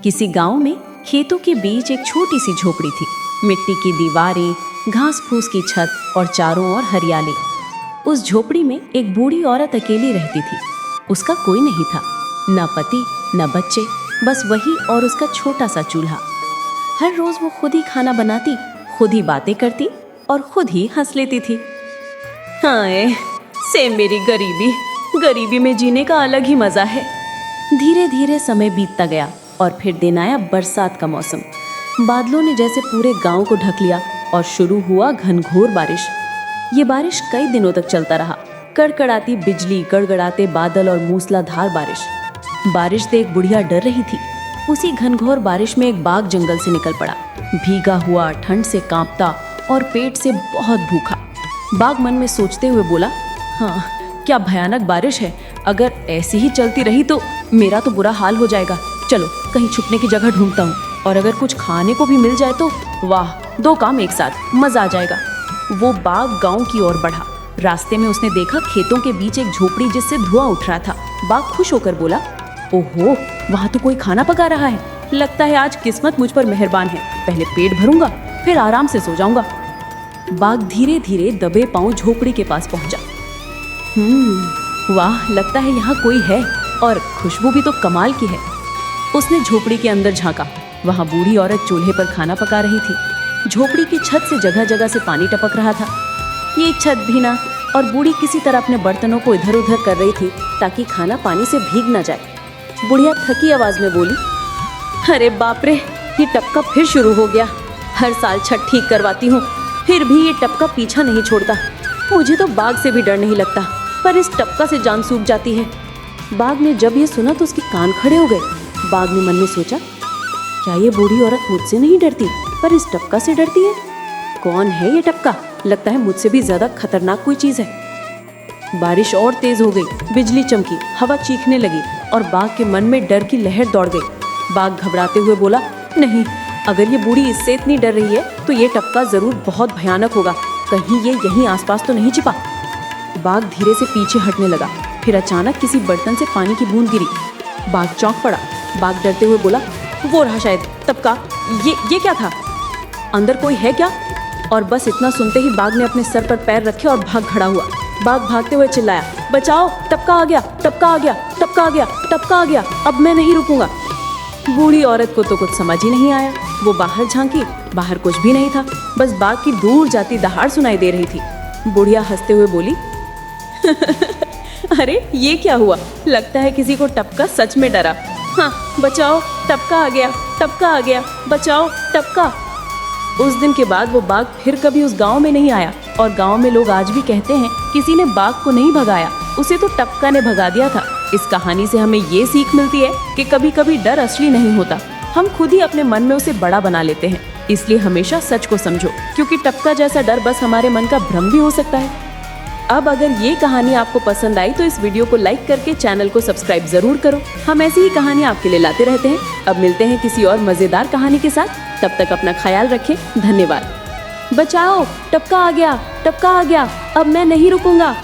किसी गांव में खेतों के बीच एक छोटी सी झोपड़ी थी। मिट्टी की दीवारें, घास फूस की छत और चारों ओर हरियाली। उस झोपड़ी में एक बूढ़ी औरत अकेली रहती थी। उसका कोई नहीं था, न पति न बच्चे, बस वही और उसका छोटा सा चूल्हा। हर रोज वो खुद ही खाना बनाती, खुद ही बातें करती और खुद ही हंस लेती थी। हाय से मेरी गरीबी में जीने का अलग ही मजा है। धीरे धीरे समय बीतता गया और फिर दिन आया बरसात का मौसम। बादलों ने जैसे पूरे गांव को ढक लिया और शुरू हुआ घनघोर बारिश। ये बारिश कई दिनों तक चलता रहा। कड़कड़ाती बिजली, गड़गड़ाते बादल और मूसलाधार बारिश देख बुढ़िया डर रही थी। उसी घनघोर बारिश में एक बाघ जंगल से निकल पड़ा, भीगा हुआ, ठंड से कांपता और पेट से बहुत भूखा। बाघ मन में सोचते हुए बोला, हाँ क्या भयानक बारिश है। अगर ऐसी ही चलती रही तो मेरा तो बुरा हाल हो जाएगा। चलो कहीं छुपने की जगह ढूंढता हूँ, और अगर कुछ खाने को भी मिल जाए तो वाह, दो काम एक साथ, मजा आ जाएगा। वो बाघ गांव की ओर बढ़ा। रास्ते में उसने देखा खेतों के बीच एक झोपड़ी जिससे धुआं उठ रहा था। बाघ खुश होकर बोला, ओहो, वहाँ तो कोई खाना पका रहा है। लगता है आज किस्मत मुझ पर मेहरबान है। पहले पेट भरूंगा, फिर आराम से सो जाऊंगा। बाघ धीरे धीरे दबे पांव झोपड़ी के पास पहुंचा। वाह, लगता है यहाँ कोई है, और खुशबू भी तो कमाल की है। उसने झोपड़ी के अंदर झांका। वहाँ बूढ़ी औरत चूल्हे पर खाना पका रही थी। झोपड़ी की छत से जगह जगह से पानी टपक रहा था। ये छत भी ना, और बूढ़ी किसी तरह अपने बर्तनों को इधर उधर कर रही थी ताकि खाना पानी से भीग न जाए। बुढ़िया थकी आवाज में बोली, अरे बाप रे, ये टपका फिर शुरू हो गया। हर साल छत ठीक करवाती हूँ, फिर भी ये टपका पीछा नहीं छोड़ता। मुझे तो बाघ से भी डर नहीं लगता, पर इस टपका से जान सूख जाती है। बाघ ने जब ये सुना तो उसके कान खड़े हो गए। बाघ ने मन में सोचा, क्या ये बूढ़ी औरत मुझसे नहीं डरती, पर इस टपका से डरती है? कौन है ये टपका? लगता है मुझसे भी ज्यादा खतरनाक कोई चीज है। बारिश और तेज हो गई, बिजली चमकी, हवा चीखने लगी और बाघ के मन में डर की लहर दौड़ गई। बाघ घबराते हुए बोला, नहीं, अगर ये बूढ़ी इससे इतनी डर रही है तो ये टपका जरूर बहुत भयानक होगा। कहीं ये यहीं आसपास तो नहीं छिपा। बाघ धीरे से पीछे हटने लगा। फिर अचानक किसी बर्तन से पानी की बूंद गिरी। बाघ चौंक पड़ा। बाघ डरते हुए बोला, वो रहा शायद टपका। ये क्या था? अंदर कोई है क्या? और बस इतना सुनते ही बाघ ने अपने सर पर पैर रखे और भाग खड़ा हुआ। बाघ भागते हुए चिल्लाया, बचाओ, टपका आ गया, टपका आ गया, टपका आ गया, टपका आ गया, अब मैं नहीं रुकूंगा। बूढ़ी औरत को तो कुछ समझ ही नहीं आया। वो बाहर झांकी, बाहर कुछ भी नहीं था, बस बाघ की दूर जाती दहाड़ सुनाई दे रही थी। बुढ़िया हंसते हुए बोली, अरे ये क्या हुआ? लगता है किसी को टपका सच में डरा। हाँ, बचाओ, टपका आ गया, टपका आ गया, बचाओ, टपका। उस दिन के बाद वो बाघ फिर कभी उस गांव में नहीं आया, और गांव में लोग आज भी कहते हैं, किसी ने बाघ को नहीं भगाया, उसे तो टपका ने भगा दिया था। इस कहानी से हमें ये सीख मिलती है कि कभी कभी डर असली नहीं होता, हम खुद ही अपने मन में उसे बड़ा बना लेते हैं। इसलिए हमेशा सच को समझो, क्योंकि टपका जैसा डर बस हमारे मन का भ्रम भी हो सकता है। अब अगर ये कहानी आपको पसंद आई तो इस वीडियो को लाइक करके चैनल को सब्सक्राइब जरूर करो। हम ऐसी ही कहानी आपके लिए लाते रहते हैं। अब मिलते हैं किसी और मजेदार कहानी के साथ। तब तक अपना ख्याल रखें। धन्यवाद। बचाओ, टपका आ गया, टपका आ गया, अब मैं नहीं रुकूंगा।